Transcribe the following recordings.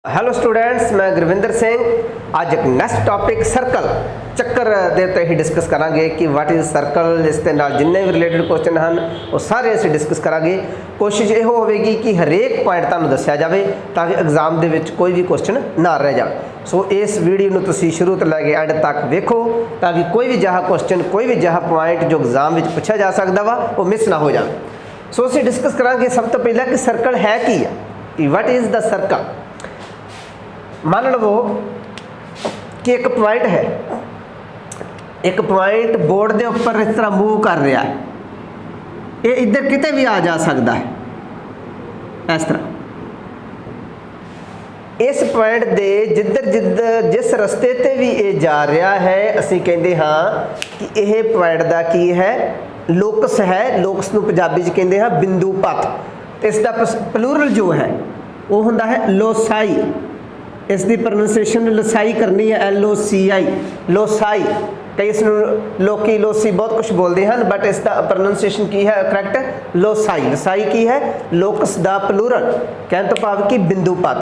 Hello students, मैं गुरविंदर सिंह। आज एक नेक्स्ट टॉपिक सर्कल ਚੱਕਰ ਦੇ ਉੱਤੇ ਹੀ ਡਿਸਕਸ ਕਰਾਂਗੇ ਕਿ ਵਾਟ ਇਜ਼ ਸਰਕਲ। ਇਸ ਦੇ ਨਾਲ ਜਿੰਨੇ ਵੀ ਰਿਲੇਟਡ ਕੁਐਸਚਨ ਹਨ ਉਹ ਸਾਰੇ ਅਸੀਂ ਡਿਸਕਸ ਕਰਾਂਗੇ। ਕੋਸ਼ਿਸ਼ ਇਹ ਹੋਵੇਗੀ ਕਿ ਹਰੇਕ ਪੁਆਇੰਟ ਤੁਹਾਨੂੰ ਦੱਸਿਆ ਜਾਵੇ ਤਾਂ ਕਿ ਐਗਜ਼ਾਮ ਦੇ ਵਿੱਚ ਕੋਈ ਵੀ ਕੁਐਸਚਨ ਨਾ ਰਹਿ ਜਾਵੇ। ਸੋ ਇਸ ਵੀਡੀਓ ਨੂੰ ਤੁਸੀਂ ਸ਼ੁਰੂ ਤੋਂ ਲੈ ਕੇ ਐਂਡ ਤੱਕ ਵੇਖੋ ਤਾਂ ਕਿ ਕੋਈ ਵੀ ਜਿਹਾ ਕੁਐਸਚਨ, ਕੋਈ ਵੀ ਜਿਹਾ ਪੁਆਇੰਟ ਜੋ ਐਗਜ਼ਾਮ ਵਿੱਚ ਪੁੱਛਿਆ ਜਾ ਸਕਦਾ ਵਾ ਉਹ ਮਿਸ ਨਾ ਹੋ ਜਾਵੇ। ਸੋ ਅਸੀਂ ਡਿਸਕਸ ਕਰਾਂਗੇ ਸਭ ਤੋਂ ਪਹਿਲਾਂ ਕਿ ਸਰਕਲ ਹੈ ਕੀ ਆ, ਕਿ ਵਾਟ ਇਜ਼ ਦਾ ਸਰਕਲ। मान लो कि एक पॉइंट है, एक पॉइंट बोर्ड के उपर इस तरह मूव कर रहा है, ये इधर किते भी आ जा सकता है। इस तरह इस पॉइंट दे जिधर जिधर जिस रस्ते ते भी ये जा रहा है असी कहते हाँ कि यह पॉइंट का की है, लोकस है। लोकस नूं पंजाबी च कहते हैं बिंदु पथ। इसका प्लूरल जो है वो हुंदा है लोसाई। इसकी प्रोनाउंसिएशन लोसाई करनी है, LOCI, लोसाई। कई इसनूं लोकी लोसी बहुत कुछ बोलते हैं, बट इसका प्रोनाउंसिएशन की है करैक्ट लोसाई। लोसाई की है लोकस दा प्लूरल, कहने तो भाव कि बिंदु पथ।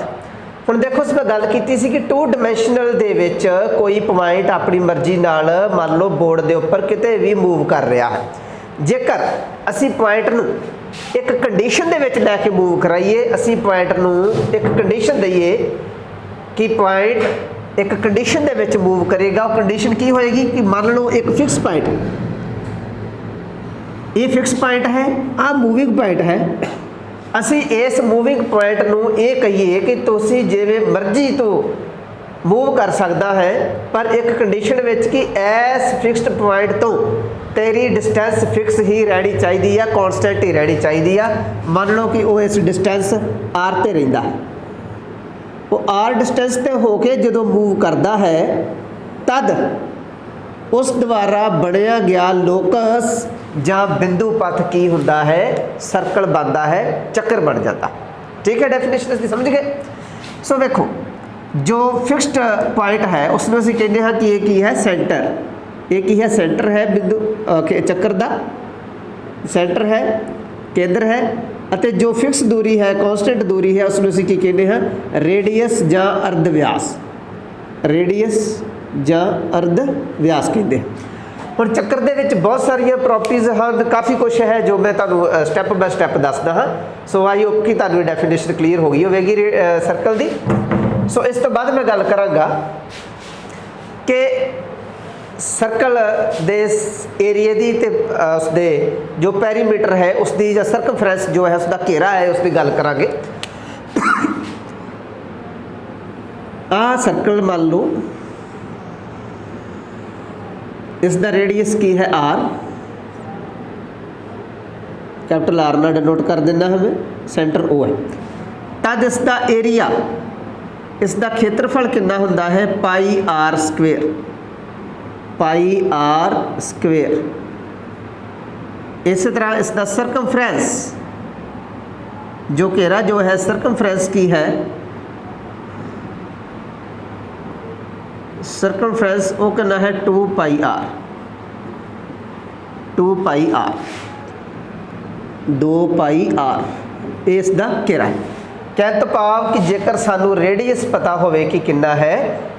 हुण देखो इस मैं गल कीती सी कि टू डिमेंशनल दे विच कोई पॉइंट अपनी मर्जी नाल मान लो बोर्ड के उपर किते भी मूव कर रहा है। जेकर असी पॉइंट नूं एक कंडीशन दे विच लैके मूव कराइए, असी पॉइंट नूं एक कंडीशन दईए कि पॉइंट एक कंडीशन दे विच मूव करेगा। वो कंडीशन की होएगी कि मान लो एक फिक्स पॉइंट, ये फिक्स पॉइंट है, आ मूविंग पॉइंट है। असी इस मूविंग पॉइंट नूं ये कहिए कि तुसी जिवें मर्जी तो मूव कर सकदा है, पर एक कंडीशन विच कि इस फिक्सड पॉइंट तो तेरी डिस्टेंस फिक्स ही रहनी चाहिए है, कॉन्सटेंट ही रहनी चाहिए है। मान लो कि वो इस डिस्टेंस R ते रहिंदा है, वो R डिस्टेंस ते होके जो मूव करता है तद उस द्वारा बनया गया लोकस या बिंदु पथ की होता है, सर्कल बनता है, चक्कर बन जाता। ठीक है, डेफिनेशन इसकी समझ गए। सो देखो जो फिक्स्ड पॉइंट है उसमें असीं कहते हैं कि ये की है सेंटर, ये की है सेंटर है बिंदु चक्कर का सेंटर है, केंद्र है। ਅਤੇ जो फिक्स दूरी है, कॉन्स्टेंट दूरी है, उसमें असीं की कहते हैं रेडियस या अर्ध व्यास। रेडियस या अर्ध व्यास कहते हैं। ਹੁਣ ਚੱਕਰ ਦੇ ਵਿੱਚ ਬਹੁਤ ਸਾਰੀਆਂ ਪ੍ਰੋਪਰਟੀਜ਼ ਹਨ, ਕਾਫੀ ਕੁਝ ਹੈ ਜੋ ਮੈਂ ਤੁਹਾਨੂੰ ਸਟੈਪ ਬਾय ਸਟੈਪ ਦੱਸਦਾ ਹਾਂ। ਸੋ ਆਈ ਹੋਪ ਕਿ ਤੁਹਾਨੂੰ ਡੈਫੀਨੇਸ਼ਨ ਕਲੀਅਰ ਹੋ ਗਈ ਹੋਵੇਗੀ ਸਰਕਲ ਦੀ। ਸੋ ਇਸ ਤੋਂ ਬਾਅਦ ਮੈਂ ਗੱਲ ਕਰਾਂਗਾ ਕਿ सर्कल दे एरिए की ते उसदे जो पैरीमीटर है उसकी या सर्कमफ्रेंस जो है उसका घेरा है उसकी गल करांगे। आ सर्कल मान लो इसका रेडियस की है R, कैपिटल R ना डिनोट कर देना हमें, सेंटर O है। तद इसका एरिया, इसका खेत्रफल कितना होता है पाई R स्क्वेयर, पाई R स्क्वेयर। इसी तरह इसका सर्कमफ्रेंस जो घेरा जो है सर्कमफ्रेंस की है, सर्कमफ्रेंस वो कहना है 2 पाई R, 2 पाई R, 2 पाई R इसका घेरा है। कहने तो भाव कि जेकर सानू रेडियस पता होवे कि कितना है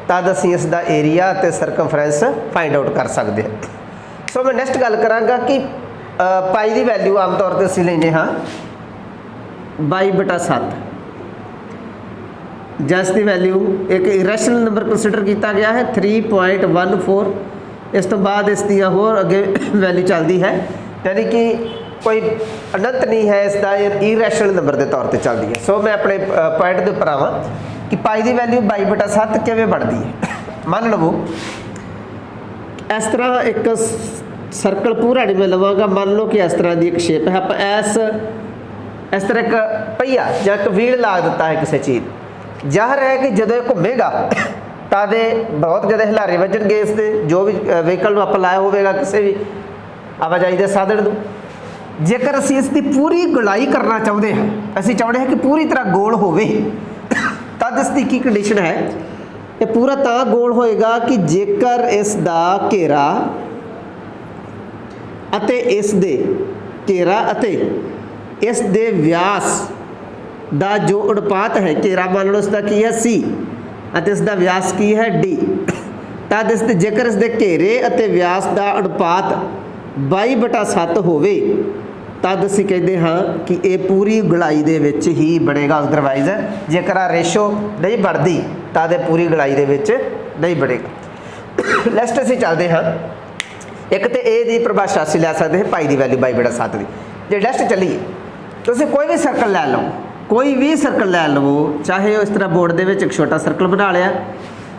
तद असीं इसका एरिया ते सर्कमफ्रेंस फाइंड आउट कर सकते हैं। सो मैं नैक्सट गल करांगा कि पाई की वैल्यू आम तौर पर असीं लैंदे हाँ 22/7, जिस की वैल्यू एक इरेशनल नंबर कंसीडर किया गया है 3.14। इस तो बाद इसकी होर अगे वैल्यू चलती है, यानी कि कोई अनंत नहीं है, इसका इरेशनल नंबर के तौर पर चलती है। सो मैं अपने पॉइंट के उपर आवां कि पाई की वैल्यू 22/7 किवें बनती है। मान लवो इस तरह एक सर्कल पूरा नहीं मैं लवांगा, मान लो कि इस तरह की एक शेप है, आप इस तरह एक पहिया या एक व्हील ला दिता है किसी चीज़, ज़ाहिर है कि जो घूमेगा तो बहुत ज़्यादा हिलारे वजनगे इसके, जो भी व्हीकल आप लाया होगा किसी भी आवाजाई के साधन को। जेकर असीं इसकी पूरी गुलाई करना चाहते हैं, असीं चाहते हैं कि पूरी तरह गोल होवे, तद इसकी की कंडीशन है, ये पूरा तां गोल होएगा कि जेकर इसका घेरा अते इस दे घेरा अते इस दे व्यास ਦਾ ਜੋ ਅਨੁਪਾਤ ਹੈ, ਘੇਰਾ ਮੰਨ ਲਓ ਇਸਦਾ ਕੀ ਹੈ C ਅਤੇ ਇਸ ਦਾ ਵਿਆਸ ਕੀ ਹੈ D, ਤਦ ਇਸ ਦੇ ਜੇਕਰ ਇਸ ਦੇ ਘੇਰੇ ਅਤੇ ਵਿਆਸ ਦਾ ਅਨੁਪਾਤ 22/7 ਹੋਵੇ ਤਦ ਅਸੀਂ ਕਹਿੰਦੇ ਹਾਂ ਕਿ ਇਹ ਪੂਰੀ ਗੋਲਾਈ ਦੇ ਵਿੱਚ ਹੀ ਬਣੇਗਾ। ਅਦਰਵਾਈਜ਼ ਜੇਕਰ ਆ ਰੇਸ਼ੋ ਨਹੀਂ ਬਣਦੀ ਤਾਂ ਇਹ ਪੂਰੀ ਗੋਲਾਈ ਦੇ ਵਿੱਚ ਨਹੀਂ ਬਣੇਗਾ। ਨੈਕਸਟ ਅਸੀਂ ਚੱਲਦੇ ਹਾਂ, ਇੱਕ ਤੇ ਇਹ ਦੀ ਪਰਿਭਾਸ਼ਾ ਅਸੀਂ ਲੈ ਸਕਦੇ ਹਾਂ ਪਾਈ ਦੀ ਵੈਲਿਊ 22/7 ਦੀ। ਜੇ ਨੈਕਸਟ ਚੱਲੀਏ, ਤੁਸੀਂ ਕੋਈ ਵੀ ਸਰਕਲ ਲੈ ਲਓ, ਕੋਈ ਵੀ ਸਰਕਲ ਲੈ ਲਵੋ, ਚਾਹੇ ਇਸ ਤਰ੍ਹਾਂ ਬੋਰਡ ਦੇ ਵਿੱਚ ਇੱਕ ਛੋਟਾ ਸਰਕਲ ਬਣਾ ਲਿਆ,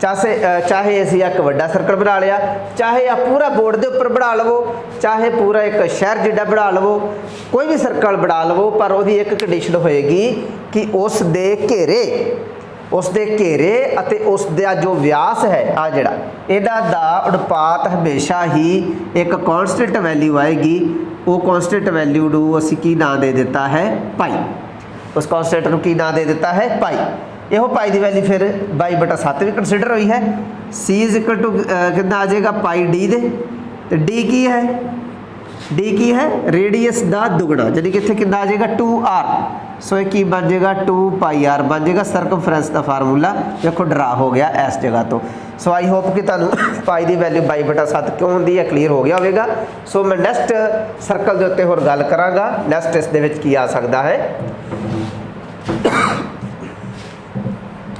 ਚਾਹੇ ਅਸੀਂ ਇੱਕ ਵੱਡਾ ਸਰਕਲ ਬਣਾ ਲਿਆ, ਚਾਹੇ ਆ ਪੂਰਾ ਬੋਰਡ ਦੇ ਉੱਪਰ ਬਣਾ ਲਵੋ, ਚਾਹੇ ਪੂਰਾ ਇੱਕ ਸ਼ਹਿਰ ਜਿੱਡਾ ਬਣਾ ਲਵੋ, ਕੋਈ ਵੀ ਸਰਕਲ ਬਣਾ ਲਵੋ, ਪਰ ਉਹਦੀ ਇੱਕ ਕੰਡੀਸ਼ਨ ਹੋਏਗੀ ਕਿ ਉਸ ਦੇ ਘੇਰੇ ਅਤੇ ਉਸ ਦਾ ਜੋ ਵਿਆਸ ਹੈ, ਆ ਜਿਹੜਾ ਇਹਦਾ ਦਾ ਅਨੁਪਾਤ ਹਮੇਸ਼ਾ ਹੀ ਇੱਕ ਕਨਸਟੈਂਟ ਵੈਲਿਊ ਆਏਗੀ। ਉਹ ਕਨਸਟੈਂਟ ਵੈਲਿਊ ਨੂੰ ਅਸੀਂ ਕੀ ਨਾਂ ਦੇ ਦਿੱਤਾ ਹੈ, ਪਾਈ। ਉਸ ਕਨਸਟੈਂਟ ਨੂੰ ਕੀ ਨਾਂ ਦੇ ਦਿੱਤਾ ਹੈ, ਪਾਈ। ਇਹੋ ਪਾਈ ਦੀ ਵੈਲਿਊ ਫਿਰ 22/7 ਵੀ ਕੰਸੀਡਰ ਹੋਈ ਹੈ। C ਕਿੰਨਾ ਆ ਜਾਏਗਾ ਪਾਈ D ਦੇ, ਤੇ D ਕੀ ਹੈ ਰੇਡੀਅਸ ਦਾ ਦੁਗਣਾ, ਯਾਨੀ ਕਿ ਇੱਥੇ ਕਿੰਨਾ ਆ ਜਾਏਗਾ 2r। ਸੋ ਇਹ ਕੀ ਬਣ ਜਾਏਗਾ 2πr ਬਣ ਜਾਏਗਾ। ਸਰਕਮਫਰੈਂਸ ਦਾ ਫਾਰਮੂਲਾ ਦੇਖੋ ਡਰਾ ਹੋ ਗਿਆ ਇਸ ਜਗ੍ਹਾ ਤੋਂ। ਸੋ ਆਈ ਹੋਪ ਕਿ ਤੁਹਾਨੂੰ ਪਾਈ ਦੀ ਵੈਲਿਊ 22/7 ਕਿਉਂ ਹੁੰਦੀ ਹੈ ਕਲੀਅਰ ਹੋ ਗਿਆ ਹੋਵੇਗਾ। ਸੋ ਮੈਂ ਨੈਕਸਟ ਸਰਕਲ ਦੇ ਉੱਤੇ ਹੋਰ ਗੱਲ ਕਰਾਂਗਾ। ਨੈਕਸਟ ਇਸ ਦੇ ਵਿੱਚ ਕੀ ਆ ਸਕਦਾ ਹੈ,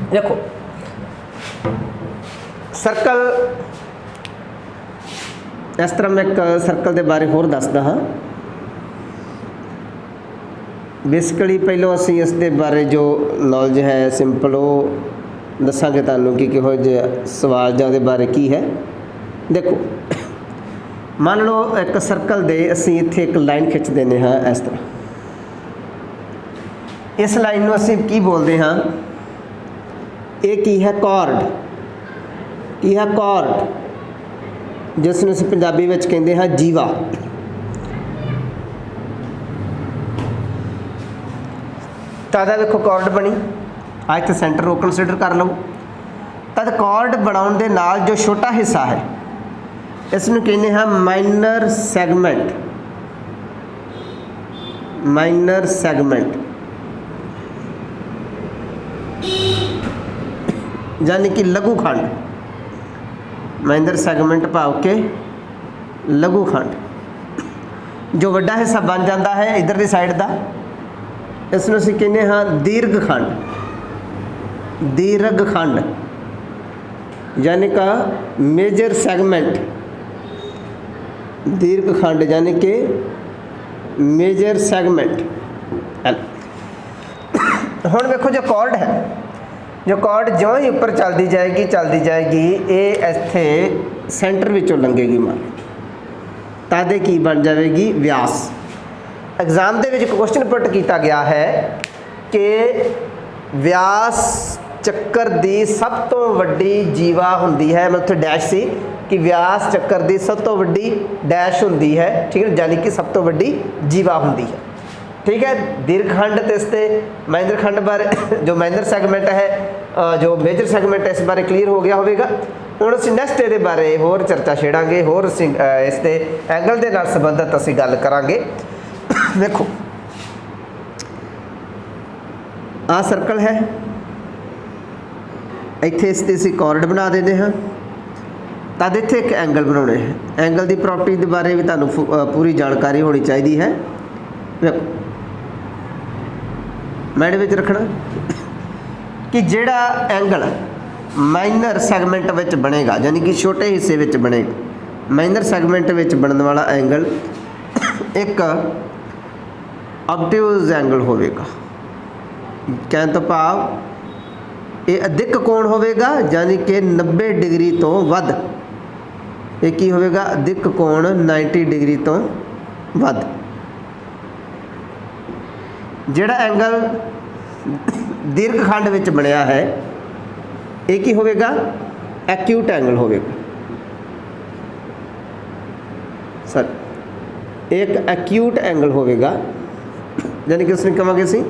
देखो सर्कल इस तरह मैं एक सर्कल के बारे होर दसदा हाँ। बेसिकली पहलों असी इस दे बारे जो नॉलेज है सिंपल वो दसांगे तुहानूं कि किहो जिहा सवाल जां दे बारे की है। देखो मान लो एक सर्कल दे असी इत्थे एक लाइन खिंच देने हाँ इस तरह। इस लाइन नूं असी की बोलते हाँ, ये की है कॉर्ड, की है कॉर्ड जिसनूं असीं पंजाबी विच कहंदे हां जीवा। तादा देखो कॉर्ड बनी, आ इत्थे सेंटर को कंसीडर कर लो। तद कॉर्ड बनाउण दे नाल जो छोटा हिस्सा है इसनूं कहंदे हां माइनर सैगमेंट, माइनर सैगमेंट यानी कि लघु खंड। माइनर सैगमेंट भाव के लघु खंड। जो वड्डा हिस्सा बन जाता है इधर की साइड का इसनूं असीं कहने हाँ दीर्घ खंड, दीर्घ खंड यानी का मेजर सैगमेंट, दीर्घ खंड यानी कि मेजर सैगमेंट। हुण देखो जो कॉर्ड है, जो कॉर्ड जो ही ऊपर चलती जाएगी ये इत्थे सेंटर विचों लंघेगी मान तादे की बन जाएगी व्यास। Exam they which question put किया गया है कि व्यास चक्कर दी सब तो वड्डी जीवा हुंदी है। मैं उत्थे डैश सी कि व्यास चक्कर दी सब तो वड्डी डैश हुंदी है, ठीक है, यानी कि सब तो वड्डी जीवा हुंदी है, ठीक है। दीर्घखंड ते इसते महेंद्र खंड बारे जो महेंद्र सैगमेंट है, जो मेजर सैगमेंट है, इस बारे क्लीयर हो गया होगा। हुण असीं नैक्सट इहदे बारे होर चर्चा छेड़ांगे, होर असीं इस दे एंगल दे नाल संबंधित असीं गल करांगे। देखो आ सर्कल है, इत्थे इस ते असीं कॉर्ड बना देंदे हां, तद इत्थे एक एंगल बनाउणे है। एंगल की प्रॉपर्टी के बारे भी तुहानूं पूरी जानकारी होनी चाहिए है। देखो माइंड विच रखना कि जिहड़ा एंगल माइनर सैगमेंट विच बनेगा यानी कि छोटे हिस्से विच बनेगा, माइनर सैगमेंट विच बनने वाला एंगल एक ऑब्ट्यूज एंगल होवेगा। कहने तो भाव ये अधिक कोण होवेगा यानी कि 90 डिग्री तो वध। ये की होवेगा अधिक कोण 90 डिग्री तो वध। जिहड़ा एंगल दीर्घखंड विच बनया है ये की होवेगा एक्यूट एंगल होवेगा। सर एक एक्यूट एंगल होवेगा यानी कि उसने कहांगे असीं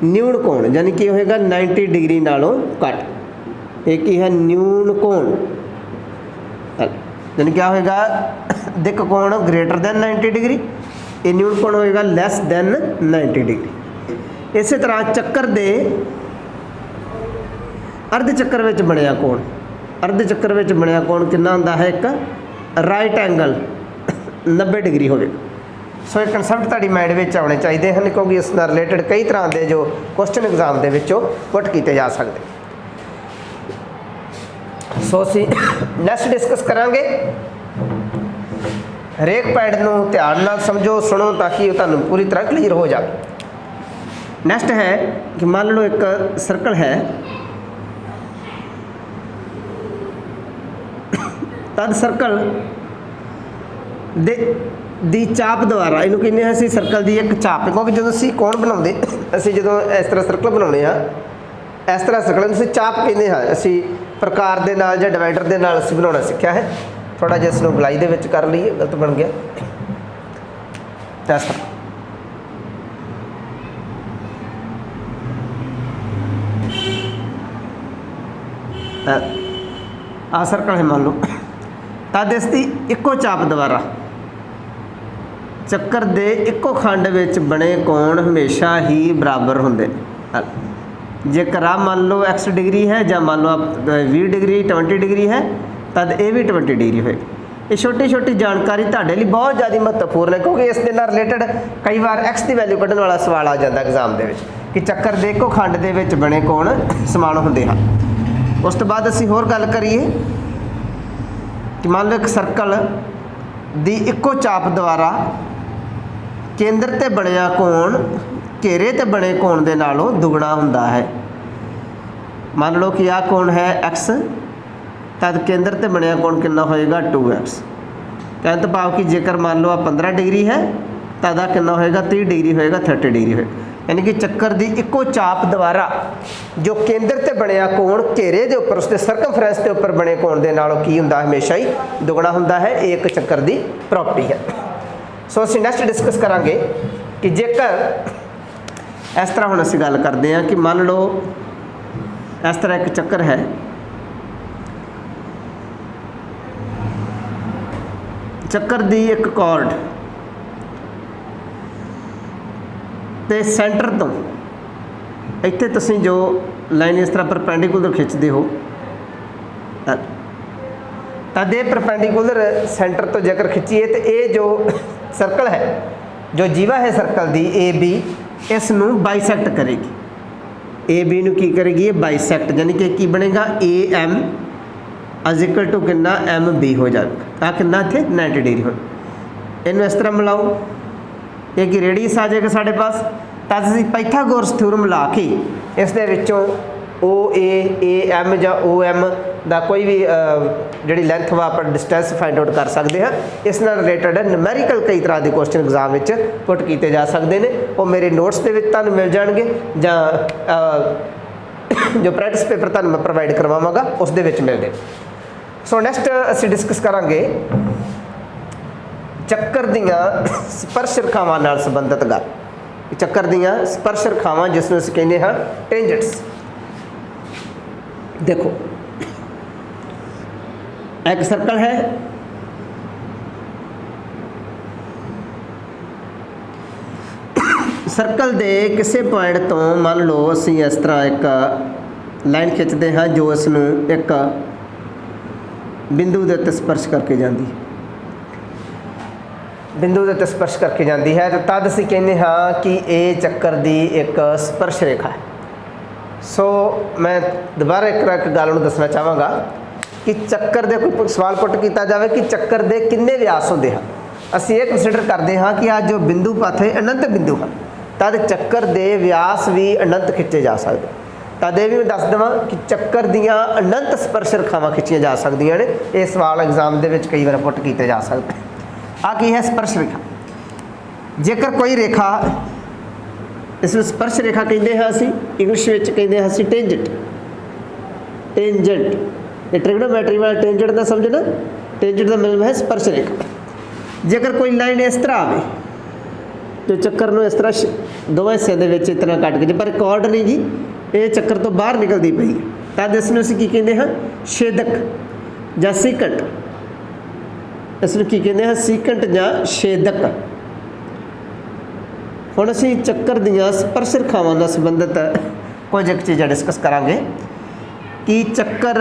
न्यून कोण यानी कि होएगा 90 डिग्री नालों घट। एक ही है न्यून कोण यानी क्या होएगा अधिक कोण ग्रेटर दैन 90 डिग्री, ये न्यून कोण होएगा लेस दैन 90 डिग्री। इस तरह चक्कर दे अर्ध चक्कर विच बनिया कोण, अर्ध चक्कर विच बनिया कोण कितना हुंदा है, एक राइट एंगल 90 डिग्री होवे। सो ये कंसैप्ट तुहाडी माइंड विच आउणे चाहीदे हन, क्योंकि इस नाल रिलेटेड कई तरह के जो क्वेश्चन एग्जाम दे विचों पुट कीते जा सकदे। सो असीं नैक्सट डिस्कस करांगे। हरेक पॉइंट नूं ध्यान नाल समझो, सुनो, ताकि तुहानूं पूरी तरह क्लीयर हो जाए। नैक्सट है कि मान लो एक सर्कल है, तद सर्कल दी चाप द्वारा, इनू कहने असीं सर्कल दी एक चाप, क्योंकि जो असीं कोण बनाउंदे, असीं जो इस तरह सर्कल बनाउंदे आ, इस तरह सर्कल असीं चाप कहंदे हां। असीं प्रकार दे नाल जां डिवाइडर दे नाल असीं बनाउणा सिੱਖਿਆ है। थोड़ा जिहा इसनूं बुलाई दे विच कर लईए, गलत बन गया। इस तरह आ सर्कल है मान लो, तद इसकी इक्को चाप द्वारा चक्कर दे इक्को खंड विच बने कोण हमेशा ही बराबर होंदे। जेकर आ मान लो x डिग्री है, ਜਾਂ मान लो 20 डिग्री 20 डिग्री है, तद ये भी 20 डिग्री होए। ये छोटी छोटी जानकारी तुहाडे लई बहुत ज़्यादा महत्वपूर्ण है, क्योंकि इस दे नाल रिलेटेड कई बार x की वैल्यू कढ़न वाला सवाल आ जाता एग्जाम दे विच कि चक्कर दे इक्को खंड दे विच बने कोण समान होंदे हैं। उस तो बाद असीं होर गल करिए कि मान लो एक सर्कल दी इक्को चाप द्वारा केंद्र ते बनिया कोण घेरे ते बने कोण दे नालों दुगना हुंदा है। मान लो कि आ कोण है x, तद केंद्र ते बनिया कोण कितना होएगा 2x। कहने तो भाव कि जेकर मान लो 15 डिग्री है, तद आ कितना होएगा 30 डिग्री होएगा, 30 डिग्री होएगा। यानी कि चक्कर दी इक्को चाप द्वारा जो केंद्र ते बनिया कोण घेरे दे उपर, उसके सरकमफ्रेंस के उपर बने कोण दे नालों की हुंदा हमेशा ही दुगना हुंदा है। एक चक्कर दी प्रॉपर्टी है। सो असीं नैक्सट डिस्कस करांगे कि जेकर इस तरह हुण असीं गल करदे हां कि मान लो इस तरह एक चक्कर है, चक्कर दी एक कॉर्ड ते सेंटर तो इत्थे तुसीं जो लाइन इस तरह परपेंडिकुलर खिंचते हो, तद ये परपेंडिकुलर सेंटर तो जेकर खिंचीए तो ये जो सर्कल है, जो जीवा है सर्कल दी ए बी, इस नूं बाइसैक्ट करेगी। ए बी नूं की करेगी, ये बाइसैक्ट, यानी कि की बनेगा A M is equal to कितना एम बी हो जाएगा। आ कितना इत्थे 90 डिग्री हो। इनू इस तरह मिलाओ, ये कि रेडियस आ जाएगा साढ़े पास। तद असीं पाइथागोरस थ्योरम ला के इस दे विचों ओ ए एम जां ओ एम दा कोई भी जिहड़ी लेंथ वा आपां डिस्टेंस फाइंड आउट कर सकते हैं। इस नाल रिलेटेड न्यूमेरिकल कई तरह के क्वेश्चन एग्जाम में पुट किए जा सकते हैं। वो मेरे नोट्स के तुहानूं मिल जाएंगे, जां जो प्रैक्टिस पेपर तुहानूं मैं प्रोवाइड करवावांगा उस दे विच मिलदे। सो नैक्सट असीं डिस्कस करांगे चक्कर दियां स्पर्श रेखावां नाल संबंधित गल। चक्कर दियां स्पर्श रेखावां जिसनूं असीं कहंदे हां टेंजेंट्स। देखो एक सर्कल है, सर्कल दे किसी पॉइंट तो मान लो असीं इस तरह एक लाइन खिंचते हैं जो इसनूं एक बिंदु दे उत्ते स्पर्श करके जाती है, बिंदु के उत्ते स्पर्श करके जाती है, तो तद असीं कहते हाँ कि ये चक्कर दी एक स्पर्श रेखा है। सो मैं दोबारा एक गल नूं दसना चाहांगा कि चक्कर दे कोई सवाल पुट किया जाए कि चक्कर दे किन्ने व्यास होंदे हैं। असीं ये कंसीडर करते हाँ कि आज जो बिंदु पथ है अनंत बिंदु है, तद चक्कर दे व्यास भी अनंत खिंचे जा सकते। तद ये भी मैं दस देवां कि चक्कर दियां अनंत स्पर्श रेखावां खिंचियां जा सकदियां ने। ये सवाल एग्जाम दे विच कई बार पुट किए जा सकते। आ की है स्पर्श रेखा। जेकर कोई रेखा, इस स्पर्श रेखा कहते हैं असीं, इंग्लिश में कहते हैं असीं टेंजेंट। टेंजेंट ये ट्रिग्नोमेट्री वाला टेंजेंट का समझना, टेंजेंट का मतलब है स्पर्श रेखा। जेकर कोई लाइन इस तरह आवे तो चक्कर नूं इस तरह दोवें हिस्सों के इस तरह कट के, पर कॉर्ड नहीं जी, ये चक्कर तो बाहर निकलती पई, तद इसनूं असीं की कहते हैं छेदक जां सीकंट। इसनूं की कहते हैं सीकंट जां छेदक। हुण असीं चक्कर दीआं स्पर्श रेखावां नाल संबंधित कुछ एक चीज़ां डिस्कस करांगे कि चक्कर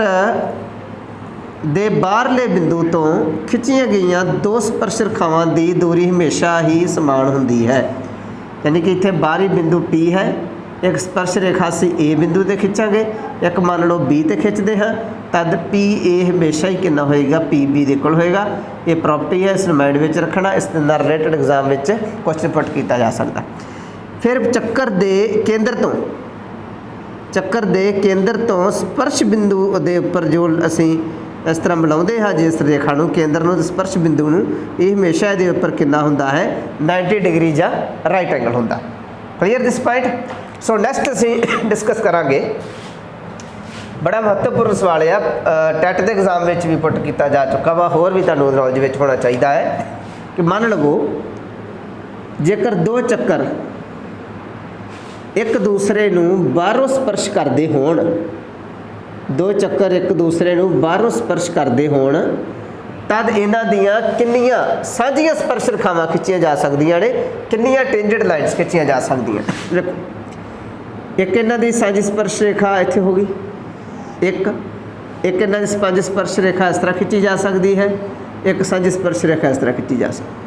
दे बाहरले बिंदु तो खिंचियां गईयां दो स्पर्श रेखावां दी दूरी हमेशा ही समान हुंदी है। यानी कि इत्थे बाहरी बिंदु P है, एक स्पर्श रेखा असीं A बिंदु ते खिंचांगे, एक मान लो B ते खिंचदे हां, तद PA हमेशा ही कितना होएगा, PB दे इक्वल होएगा। ये प्रॉपर्टी है, इस माइंड में रखना, इस नाल रिलेटेड एग्जाम में क्वेश्चन पुट किया जा सकता। फिर चक्कर दे केंद्र तो स्पर्श बिंदु दे उपर जो असीं इस तरह मिलाते हाँ जिस रेखा नूं केंद्र नूं स्पर्श बिंदु नूं, ये हमेशा ये उपर कितना हुंदा है, 90 डिग्री या राइट एंगल हुंदा। Clear this point. So next असीं डिस्कस करांगे, बड़ा महत्वपूर्ण सवाल है, टैट के एग्जाम में भी पुट किया जा चुका वा, होर भी तुहानूं नॉलेज में होना चाहिए है कि मान लवो जेकर दो चक्कर एक दूसरे नूं बाहरों स्पर्श करते होण, दो चक्कर एक दूसरे नूं बाहरों स्पर्श करते होण, तद इन्हां दियां किन्नियां साझियां स्पर्श रेखावां खिंचियां जा सकदियां ने, किन्नियां टेंजेंट लाइन्स खिंचियां जा सकदियां। देखो एक इन्हां दी साझी स्पर्श रेखा इत्थे हो गई, एक इन्हां दी साझी स्पर्श रेखा इस तरह खिंची जा सकती है, एक साझी स्पर्श रेखा इस तरह खिंची जा सकती।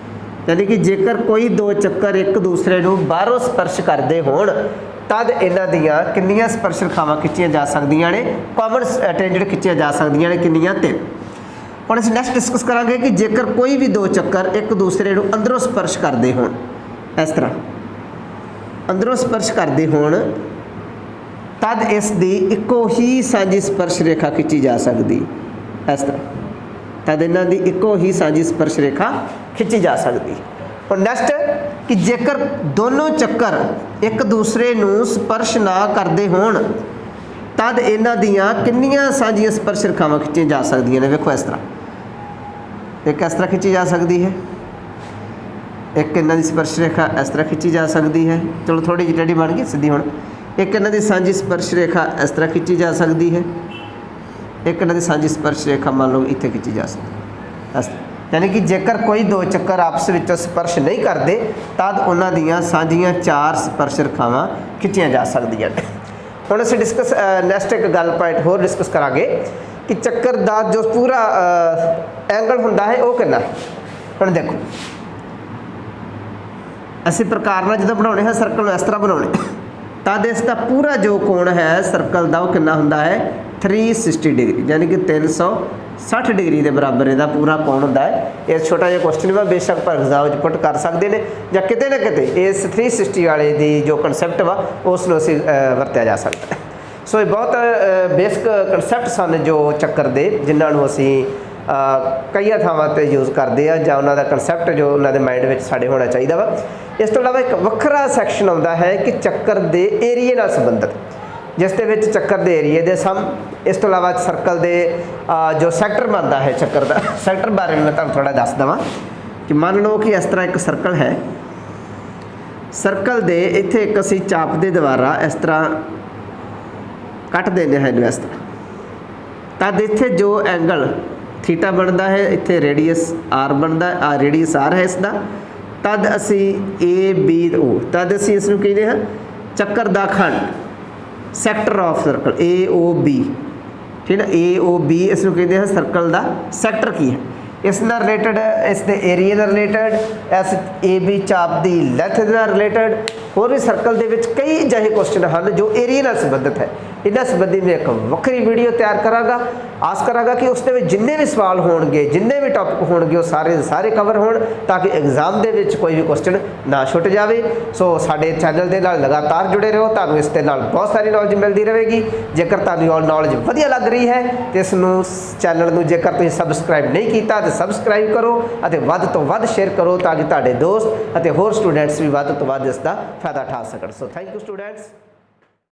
यानी कि जेकर कोई दो चक्कर एक दूसरे नूं बाहरों स्पर्श करते होण, तद इन्हां दियां किन्नियां स्पर्श रेखावां खिंचियां जा सकदियां ने, कॉमन टेंजेंट खिंचियां जा सकदियां ने, किन्नियां 3। हुण असीं नैक्सट डिस्कस करांगे कि जेकर कोई भी दो चक्कर एक दूसरे नूं अंदरों स्पर्श करते होण, इस तरह अंदरों स्पर्श करते होण, तद इस दी इक्को ही साझी स्पर्श रेखा खिंची जा सकती, इस तरह तद इन्हां दी इक्को ही साझी स्पर्श रेखा खिंची जा सकती। और नैक्सट कि जेकर दोनों चक्कर एक दूसरे नूं स्पर्श ना करते होण, तद इन्हां दियां किन्नियां साझियां स्पर्श रेखावां खिंचियां जा सकदियां ने। वेखो इस तरह एक इस तरह खिंची जा सकती है, एक इन्हां दी स्पर्श रेखा इस तरह खिंची जा सकती है, चलो थोड़ी जी टेढ़ी बन गई सीधी। हुण एक इन्हां दी साझी स्पर्श रेखा इस तरह खिंची जा सकती है, एक इन्हां दी साझी स्पर्श रेखा मान लो इत्थे खिंची जा सकती। यानी कि जेकर कोई दो चक्कर आपस में स्पर्श नहीं करते, तद उन्हां दियां साझियां 4 स्पर्श रेखावां खिंचियां जा सकदियां। हुण असीं डिस्कस नैक्सट एक गल पॉइंट होर डिस्कस करांगे कि चक्कर दा जो पूरा एंगल हुंदा है वो कितना है। हुण देखो असीं प्रकार नाल जदों बनाउणे है सर्कल नूं इस तरह बनाउणे, तद इसका पूरा जो कोण है सर्कल का वो कितना हुंदा है, 360 डिग्री, यानी कि 360 डिग्री के बराबर इसका पूरा कोण हुंदा है। ये छोटा जिहा क्वेश्चन वा बेशक पर एग्जाम पुट कर सकते हैं, या किते ना किते इस 360 वाले दी जो कंसैप्ट वा उसनूं असीं वरत्या जा सकता है। सो ये बहुत बेसिक कंसैप्ट सन जो चक्कर दे, जिन्हां नूं असीं कई थावां ते यूज़ करते हैं, जां उन्हां दा कंसैप्ट जो उन्हां दे माइंड में साडे होना चाहिए वा। इस तो इलावा एक वखरा सैक्शन आता है कि चक्कर के एरिए नाल संबंधित, जिस दे विच चक्कर के एरिए दे सम, इस तो इलावा सर्कल के जो सैक्टर बनता है चक्कर का, सैक्टर बारे मैं तुहानूं थोड़ा दस देवां कि मान लो कि इस तरह एक सर्कल है, सर्कल दे इत्थे एक असीं चाप दे द्वारा इस तरह कट देने हैं इस तरह, तद इत्थे जो एंगल थीटा बनता है, इत्थे रेडियस आर बनता, रेडियस आर है इसका, तद असी ABO, तद असी इसनूं कहते हैं चक्कर दा खंड, सैक्टर ऑफ सर्कल AOB, ठीक है। AOB इसनूं कहते हैं सर्कल दा सैक्टर की है, इस नाल रिलेटेड, इस दे एरिए नाल रिलेटेड, इस AB चाप दी लैंथ नाल रिलेटेड, होर भी सर्कल दे विच कई अजिहे क्वेश्चन हैं जो एरिए नाल संबंधित है। इन्हां संबंधी मैं एक वक्री वीडियो तैयार करांगा, आस करांगा कि उस दे विच जिन्ने भी सवाल होणगे, जिन्ने भी टॉपिक होणगे वो सारे सारे कवर होण, ताकि एग्जाम दे विच कोई भी क्वेश्चन ना छुट जाए। सो साडे चैनल दे नाल लगातार जुड़े रहो, तुहानूं इस दे नाल बहुत सारी नॉलेज मिलती रहेगी। जेकर तुहानूं नॉलेज वधिया लग रही है तो इसनूं चैनल नूं जेकर तुसीं सबसक्राइब नहीं कीता तो सबसक्राइब करो अते वध तो वध शेयर करो, ताकि तुहाडे दोस्त अते होर स्टूडेंट्स भी वध तो वध इसका फायदा उठा सकण। So thank you students.